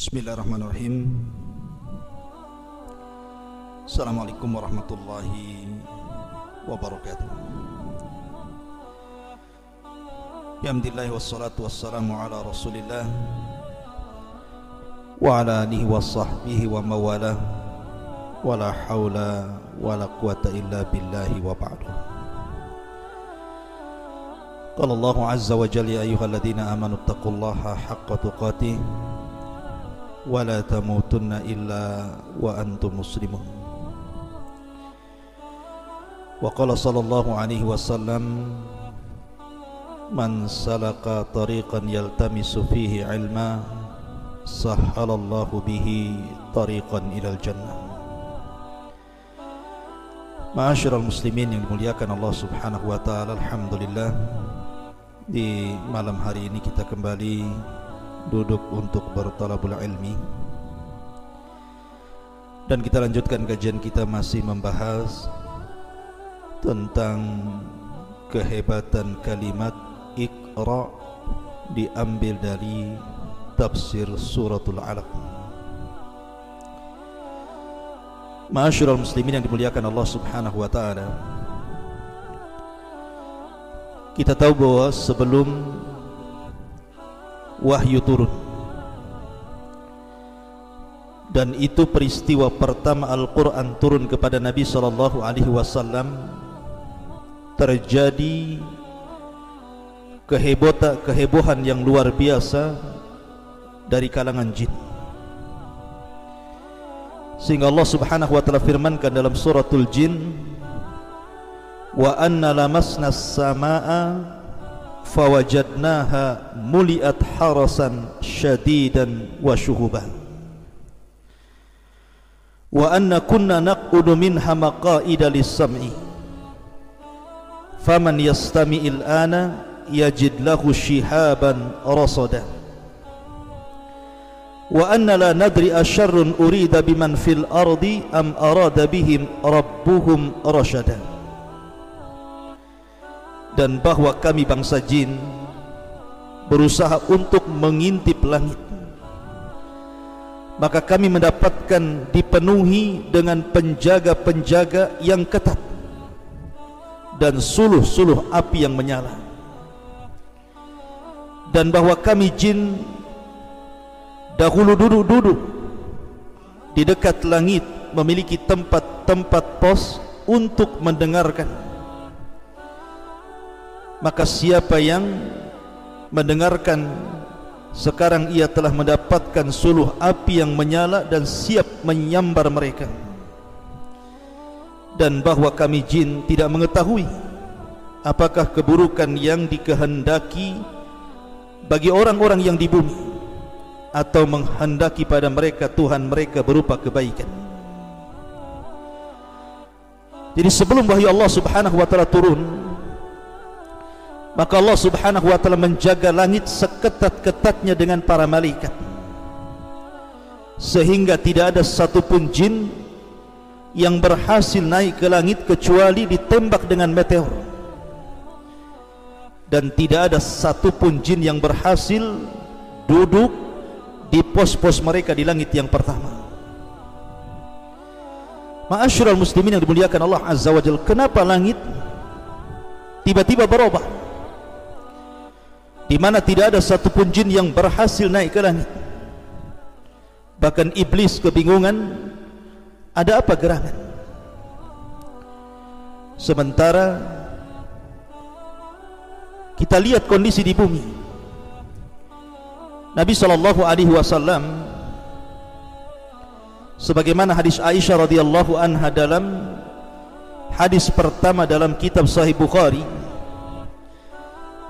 Bismillahirrahmanirrahim. Assalamualaikum warahmatullahi wabarakatuh. Alhamdulillah wassalatu wassalamu ala Rasulillah wa ala alihi wa sahbihi wa mawala wa la hawla wa la quwata illa billahi wa ba'du. Qala Allahu azza wa jalla ya ayyuhalladzina amanu taqullaha haqqa tuqatih wa la tamutunna illa wa antum muslimun. Wa qala sallallahu alaihi wasallam man salaka tariqan yaltamisu fihi ilma sahhalallahu bihi tariqan ilal jannah. Ma'asyiral muslimin yang dimuliakan Allah Subhanahu wa taala, alhamdulillah di malam hari ini kita kembali duduk untuk bertalabul ilmi, dan kita lanjutkan kajian kita masih membahas tentang kehebatan kalimat Iqra diambil dari tafsir suratul Alaq. Ma'asyiral muslimin yang dimuliakan Allah Subhanahu wa taala, kita tahu bahwa sebelum wahyu turun, dan itu peristiwa pertama Al-Quran turun kepada Nabi SAW, terjadi kehebohan yang luar biasa dari kalangan jin, sehingga Allah Subhanahu wa ta'ala firmankan dalam suratul Jin, wa anna lamasna as-samaa'a fawajadnaha muliat harasan syadidan wa syuhuban wa anna kunna naq'udu minha maqa'ida lis-sam'i faman yastami'il ana yajid lahu shihaban rasada wa anna la nadri asyarrun urida biman fil ardi am arada bihim rabbuhum rasyada. Dan bahwa kami bangsa jin berusaha untuk mengintip langit, maka kami mendapatkan dipenuhi dengan penjaga-penjaga yang ketat dan suluh-suluh api yang menyala, dan bahwa kami jin dahulu duduk-duduk di dekat langit, memiliki tempat-tempat pos untuk mendengarkan. Maka siapa yang mendengarkan sekarang, ia telah mendapatkan suluh api yang menyala dan siap menyambar mereka. Dan bahwa kami jin tidak mengetahui apakah keburukan yang dikehendaki bagi orang-orang yang di bumi, atau menghendaki pada mereka Tuhan mereka berupa kebaikan. Jadi sebelum wahyu Allah Subhanahu wa ta'ala turun, maka Allah Subhanahu wa ta'ala menjaga langit seketat-ketatnya dengan para malaikat, sehingga tidak ada satupun jin yang berhasil naik ke langit kecuali ditembak dengan meteor, dan tidak ada satupun jin yang berhasil duduk di pos-pos mereka di langit yang pertama. Ma'asyiral muslimin yang dimuliakan Allah Azza wa Jalla, kenapa langit tiba-tiba berubah, di mana tidak ada satupun jin yang berhasil naik ke langit? Bahkan iblis kebingungan, ada apa gerangan? Sementara kita lihat kondisi di bumi, Nabi SAW, sebagaimana hadis Aisyah radhiyallahu anha dalam hadis pertama dalam kitab Sahih Bukhari,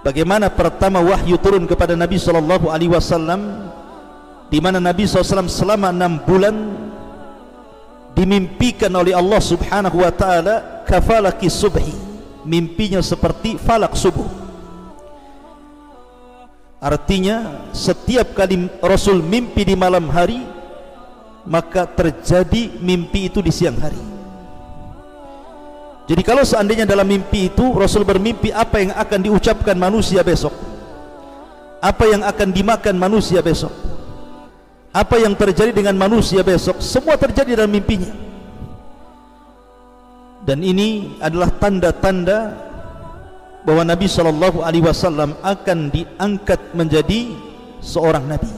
bagaimana pertama wahyu turun kepada Nabi SAW, di mana Nabi SAW selama 6 bulan dimimpikan oleh Allah Subhanahu wa ta'ala kafalaki subhi, mimpinya seperti falak subuh. Artinya setiap kali Rasul mimpi di malam hari, maka terjadi mimpi itu di siang hari. Jadi kalau seandainya dalam mimpi itu Rasul bermimpi apa yang akan diucapkan manusia besok, apa yang akan dimakan manusia besok, apa yang terjadi dengan manusia besok semua terjadi dalam mimpinya. Dan ini adalah tanda-tanda bahwa Nabi SAW akan diangkat menjadi seorang Nabi.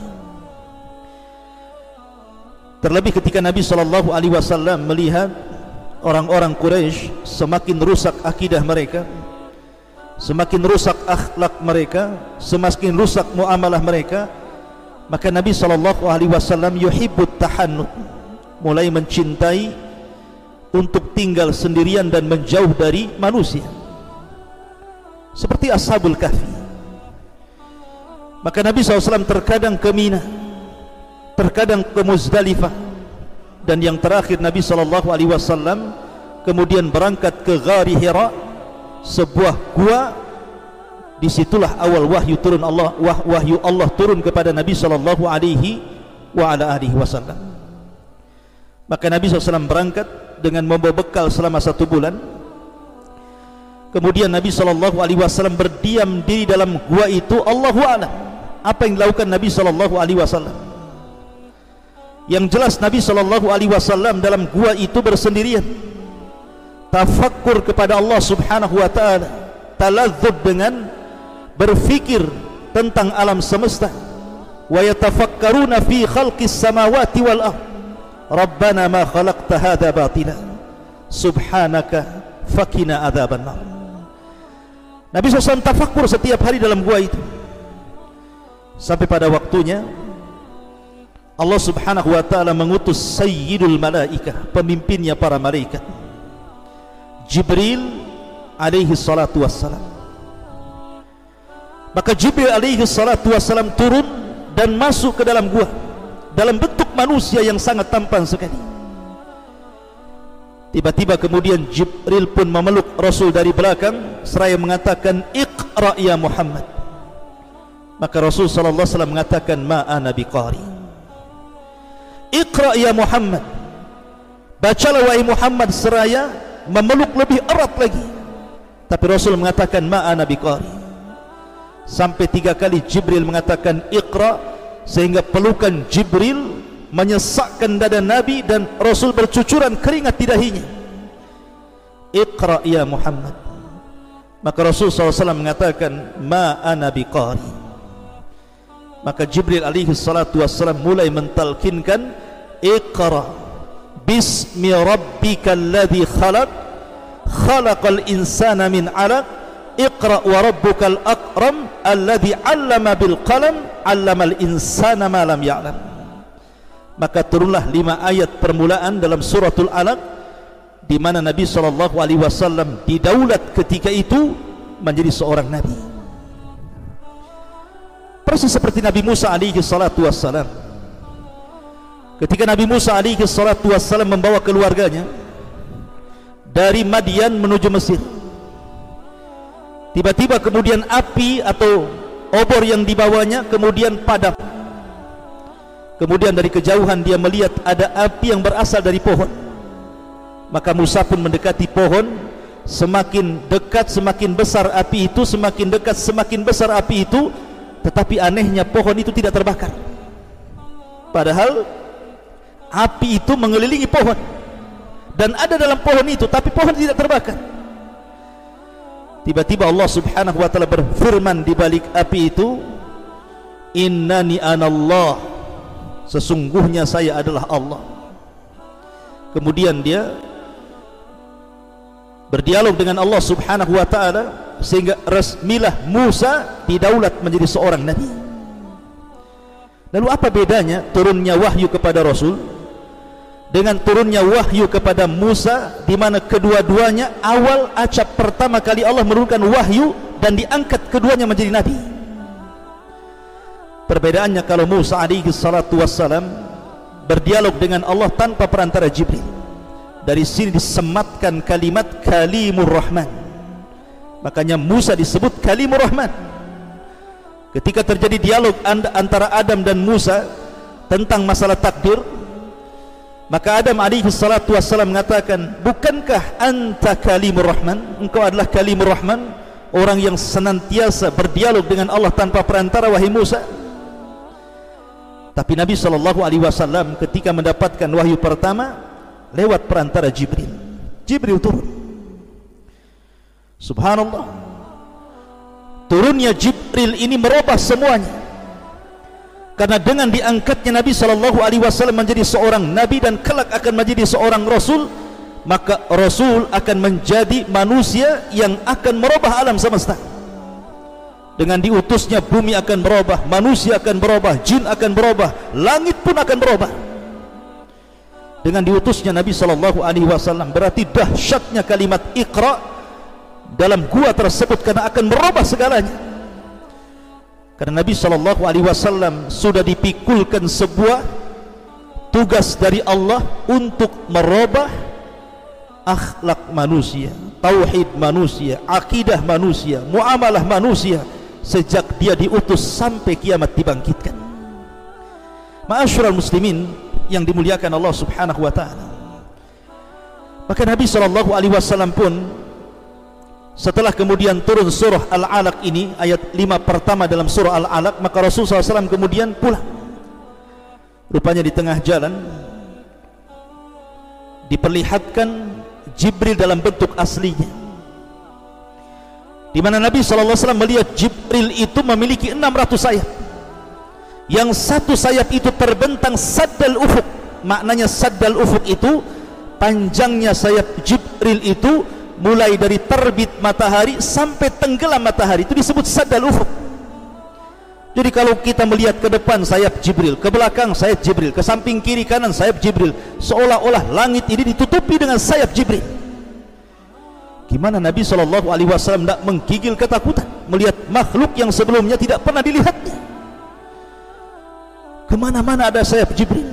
Terlebih ketika Nabi SAW melihat orang-orang Quraisy semakin rusak akidah mereka, semakin rusak akhlak mereka, semakin rusak muamalah mereka, maka Nabi SAW yuhibbut tahannut, mulai mencintai untuk tinggal sendirian dan menjauh dari manusia, seperti Ashabul Kahfi. Maka Nabi SAW terkadang ke Mina, terkadang ke Muzdalifah, dan yang terakhir Nabi SAW kemudian berangkat ke Ghari Hira, sebuah gua. Disitulah awal wahyu turun Allah, wahyu Allah turun kepada Nabi SAW. Maka Nabi SAW berangkat dengan membawa bekal selama 1 bulan. Kemudian Nabi SAW berdiam diri dalam gua itu. Allahu a'lam apa yang dilakukan Nabi SAW. Yang jelas Nabi SAW dalam gua itu bersendirian, tafakkur kepada Allah Subhanahu wa ta'ala, taladzub dengan berfikir tentang alam semesta. Wa yatafakkaruna fi khalqis samawati wal ardh Rabbana ma khalaqta hadza batila subhanaka faqina adzabannar. Nabi SAW tafakkur setiap hari dalam gua itu, sampai pada waktunya Allah Subhanahu wa ta'ala mengutus sayyidul malaikah, pemimpinnya para malaikat, Jibril alaihi salatu wassalam. Maka Jibril alaihi salatu wassalam turun dan masuk ke dalam gua dalam bentuk manusia yang sangat tampan sekali. Tiba-tiba kemudian Jibril pun memeluk Rasul dari belakang seraya mengatakan, Iqra ya Muhammad. Maka Rasul SAW mengatakan, ma ana biqari. Iqra ya Muhammad, bacalah wahai Muhammad, seraya memeluk lebih erat lagi. Tapi Rasul mengatakan, ma ana biqari. Sampai 3 kali Jibril mengatakan Iqra, sehingga pelukan Jibril menyesakkan dada Nabi dan Rasul bercucuran keringat di dahinya. Iqra ya Muhammad. Maka Rasul SAW mengatakan, ma ana biqari. Maka Jibril alaihi salatu wassalam mulai mentalkinkan, Iqra bismi rabbikal ladzi khalaq khalaqal insana min 'alaq Iqra wa rabbukal akram alladhi 'allama bil qalam 'allamal insana ma lam ya'lam. Maka turunlah 5 ayat permulaan dalam suratul Alaq, di mana Nabi SAW didaulat ketika itu menjadi seorang nabi, persis seperti Nabi Musa alaihi salatu wassalam. Ketika Nabi Musa alaihi salatu wassalam membawa keluarganya dari Madian menuju Mesir, tiba-tiba kemudian api atau obor yang dibawanya kemudian padam. Kemudian dari kejauhan dia melihat ada api yang berasal dari pohon. Maka Musa pun mendekati pohon. Semakin dekat semakin besar api itu, semakin dekat semakin besar api itu. Tetapi anehnya pohon itu tidak terbakar, padahal api itu mengelilingi pohon dan ada dalam pohon itu, tapi pohon tidak terbakar. Tiba-tiba Allah Subhanahu wa ta'ala berfirman di balik api itu, innani anallah, sesungguhnya saya adalah Allah. Kemudian dia berdialog dengan Allah Subhanahu wa ta'ala, sehingga resmilah Musa didaulat menjadi seorang nabi. Lalu apa bedanya turunnya wahyu kepada Rasul dengan turunnya wahyu kepada Musa, di mana kedua-duanya awal acap pertama kali Allah menurunkan wahyu dan diangkat keduanya menjadi nabi? Perbedaannya, kalau Musa alaihi salatu wassalam berdialog dengan Allah tanpa perantara Jibril, dari sini disematkan kalimat Kalimur Rahman. Makanya Musa disebut Kalimur Rahman. Ketika terjadi dialog antara Adam dan Musa tentang masalah takdir, maka Adam alaihi salatu wassalam mengatakan, bukankah anta Kalimur Rahman, engkau adalah Kalimur Rahman, orang yang senantiasa berdialog dengan Allah tanpa perantara, wahai Musa? Tapi Nabi SAW ketika mendapatkan wahyu pertama lewat perantara Jibril. Jibril turun. Subhanallah, turunnya Jibril ini merubah semuanya. Karena dengan diangkatnya Nabi SAW menjadi seorang Nabi dan kelak akan menjadi seorang Rasul, maka Rasul akan menjadi manusia yang akan merubah alam semesta. Dengan diutusnya bumi akan berubah, manusia akan berubah, jin akan berubah, langit pun akan berubah. Dengan diutusnya Nabi SAW, berarti dahsyatnya kalimat Iqra dalam gua tersebut, karena akan merubah segalanya. Karena Nabi SAW sudah dipikulkan sebuah tugas dari Allah untuk merubah akhlak manusia, tauhid manusia, akidah manusia, muamalah manusia, sejak dia diutus sampai kiamat dibangkitkan. Ma'asyiral muslimin yang dimuliakan Allah Subhanahu wa taala. Maka Nabi SAW pun setelah kemudian turun surah Al-Alaq ini, ayat 5 pertama dalam surah Al-Alaq, maka Rasulullah SAW kemudian pulang. Rupanya di tengah jalan diperlihatkan Jibril dalam bentuk aslinya, di mana Nabi SAW melihat Jibril itu memiliki 600 sayap. Yang satu sayap itu terbentang saddal ufuk. Maknanya saddal ufuk itu panjangnya sayap Jibril itu mulai dari terbit matahari sampai tenggelam matahari, itu disebut saddal ufuk. Jadi kalau kita melihat ke depan sayap Jibril, ke belakang sayap Jibril, ke samping kiri kanan sayap Jibril, seolah-olah langit ini ditutupi dengan sayap Jibril. Gimana Nabi SAW tidak menggigil ketakutan melihat makhluk yang sebelumnya tidak pernah dilihatnya? Kemana-mana ada sayap Jibril,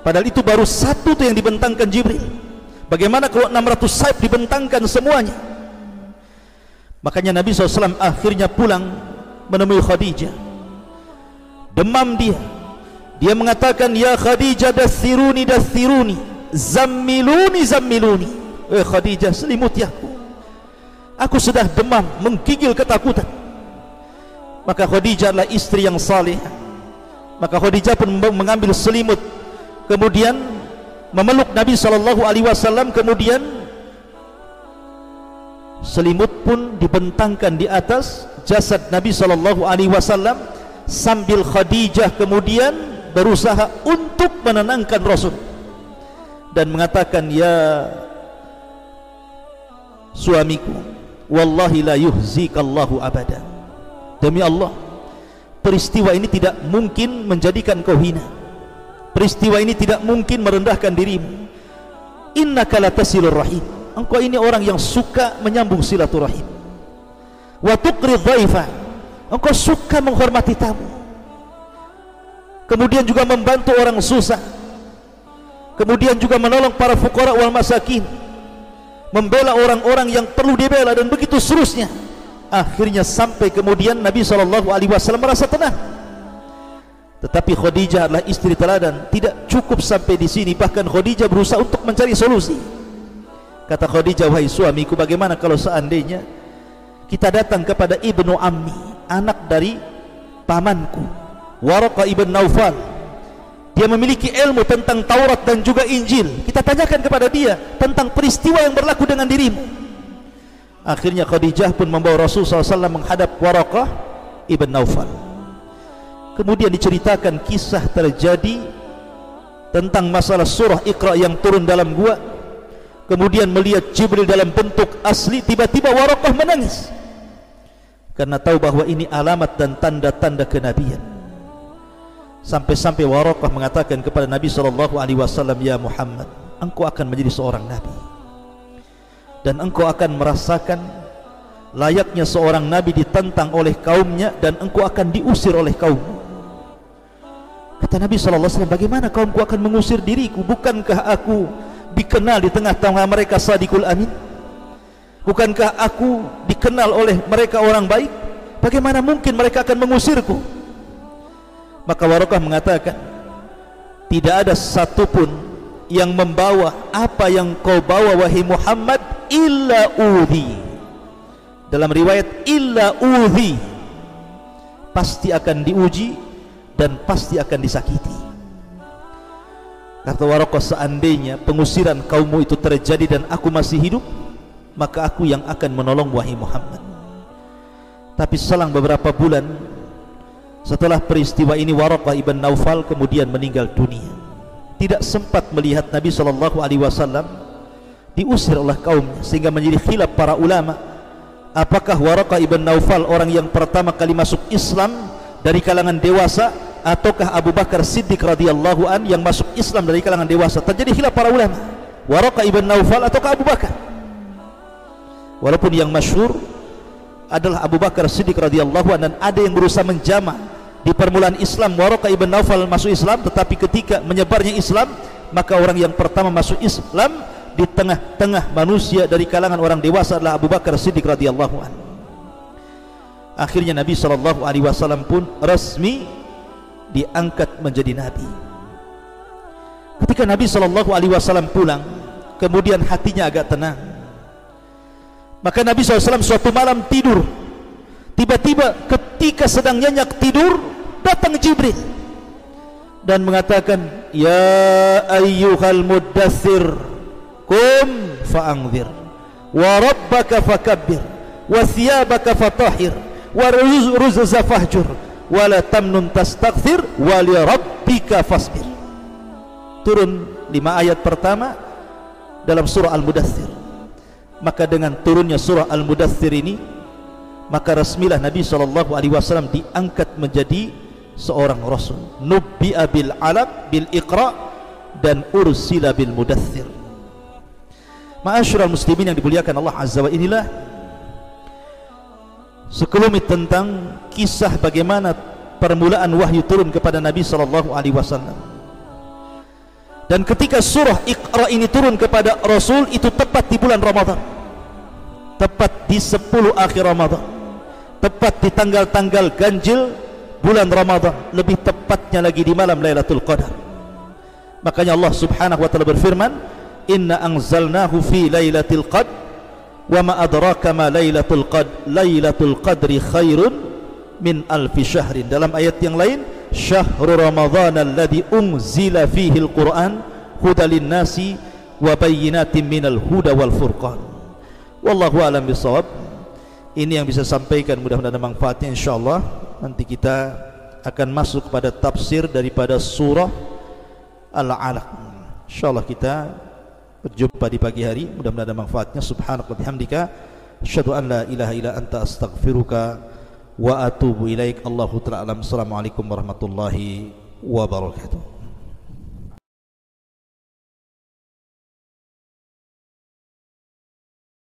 padahal itu baru satu tuh yang dibentangkan Jibril. Bagaimana kalau 600 sayap dibentangkan semuanya? Makanya Nabi SAW akhirnya pulang menemui Khadijah. Demam dia. Dia mengatakan, ya Khadijah, dathiruni, dathiruni, zammiluni, zammiluni. Khadijah, selimuti aku. Aku sudah demam, menggigil ketakutan. Maka Khadijah adalah istri yang saleh. Maka Khadijah pun mengambil selimut, kemudian memeluk Nabi SAW, kemudian selimut pun dibentangkan di atas jasad Nabi SAW, sambil Khadijah kemudian berusaha untuk menenangkan Rasul dan mengatakan, ya suamiku, wallahi la yuhzikallahu abada, demi Allah peristiwa ini tidak mungkin menjadikan kau hina. Peristiwa ini tidak mungkin merendahkan dirimu. Innaka latasilur rahim, engkau ini orang yang suka menyambung silaturahim. Wa tuqrid dhaifa, engkau suka menghormati tamu. Kemudian juga membantu orang susah. Kemudian juga menolong para fuqara wal masakin, membela orang-orang yang perlu dibela, dan begitu seterusnya. Akhirnya sampai kemudian Nabi SAW merasa tenang. Tetapi Khadijah adalah istri teladan, tidak cukup sampai di sini, bahkan Khadijah berusaha untuk mencari solusi. Kata Khadijah, wahai suamiku, bagaimana kalau seandainya kita datang kepada ibnu ammi, anak dari pamanku, Waraqah ibn Naufal. Dia memiliki ilmu tentang Taurat dan juga Injil. Kita tanyakan kepada dia tentang peristiwa yang berlaku dengan dirimu. Akhirnya Khadijah pun membawa Rasulullah SAW menghadap Waraqah ibn Naufal. Kemudian diceritakan kisah terjadi tentang masalah surah Iqra yang turun dalam gua. Kemudian melihat Jibril dalam bentuk asli. Tiba-tiba Waraqah menangis karena tahu bahwa ini alamat dan tanda-tanda kenabian. Sampai-sampai Waraqah mengatakan kepada Nabi SAW, ya Muhammad, engkau akan menjadi seorang nabi, dan engkau akan merasakan layaknya seorang nabi ditentang oleh kaumnya, dan engkau akan diusir oleh kaummu. Kata Nabi SAW, bagaimana kaumku akan mengusir diriku? Bukankah aku dikenal di tengah-tengah mereka Sadiqul Amin? Bukankah aku dikenal oleh mereka orang baik? Bagaimana mungkin mereka akan mengusirku? Maka Waraqah mengatakan, tidak ada satupun yang membawa apa yang kau bawa wahai Muhammad illa udhi. Dalam riwayat illa udhi, pasti akan diuji dan pasti akan disakiti. Kata Waraqah, seandainya pengusiran kaummu itu terjadi dan aku masih hidup, maka aku yang akan menolong wahai Muhammad. Tapi selang beberapa bulan setelah peristiwa ini, Waraqah ibn Naufal kemudian meninggal dunia. Tidak sempat melihat Nabi SAW diusir oleh kaumnya, sehingga menjadi khilaf para ulama, apakah Waraqah ibn Naufal orang yang pertama kali masuk Islam dari kalangan dewasa, ataukah Abu Bakar Siddiq radhiyallahu an yang masuk Islam dari kalangan dewasa? Terjadi khilaf para ulama, Waraqah ibn Naufal ataukah Abu Bakar. Walaupun yang masyhur adalah Abu Bakar Siddiq radhiyallahu an, dan ada yang berusaha menjama di permulaan Islam Waraqah ibn Naufal masuk Islam, tetapi ketika menyebarnya Islam, maka orang yang pertama masuk Islam di tengah-tengah manusia dari kalangan orang dewasa adalah Abu Bakar Siddiq radhiyallahu an. Akhirnya Nabi SAW pun resmi diangkat menjadi Nabi. Ketika Nabi SAW pulang, kemudian hatinya agak tenang. Maka Nabi SAW suatu malam tidur, tiba-tiba ketika sedang nyenyak tidur, datang Jibril dan mengatakan, ya ayyuhal muddathir, qum fa'anzir, wa rabbaka fakabbir, wa thiyabaka fatahhir, wa ruzza fahjur, wa la tamnun tastaghfir, wa li rabbika fasbir. Turun 5 ayat pertama dalam surah Al-Mudaththir. Maka dengan turunnya surah Al-Mudaththir ini, maka resmilah Nabi SAW diangkat menjadi seorang Rasul. Nubbi'a bil alaq bil iqra dan ursila bil mudaththir. Ma'asyiral muslimin yang dimuliakan Allah Azza wa Jalla, inilah sekelumit tentang kisah bagaimana permulaan wahyu turun kepada Nabi SAW. Dan ketika surah Iqra ini turun kepada Rasul, itu tepat di bulan Ramadan, tepat di 10 akhir Ramadan, tepat di tanggal-tanggal ganjil bulan Ramadan, lebih tepatnya lagi di malam Lailatul Qadar. Makanya Allah Subhanahu wa taala berfirman, inna anzalnahu fi lailatul qadr wa ma adraka ma lailatul qadr, lailatul qadri khairun min alfi syahrin. Dalam ayat yang lain, syahrul ramadhan alladhi unzila fihi alquran hudalin nasi wa bayyinatin minal huda wal furqan. Wallahu a'lam bishawab. Ini yang bisa sampaikan, mudah-mudahan ada manfaatnya insyaallah. Nanti kita akan masuk kepada tafsir daripada surah Al-Alaq. Insyaallah kita berjumpa di pagi hari, mudah-mudahan ada manfaatnya. Subhanaka wa bihamdika asyhadu an la ilaha illa anta astaghfiruka wa atubu ilaik. Allahu ta'ala alam. Assalamualaikum warahmatullahi wabarakatuh.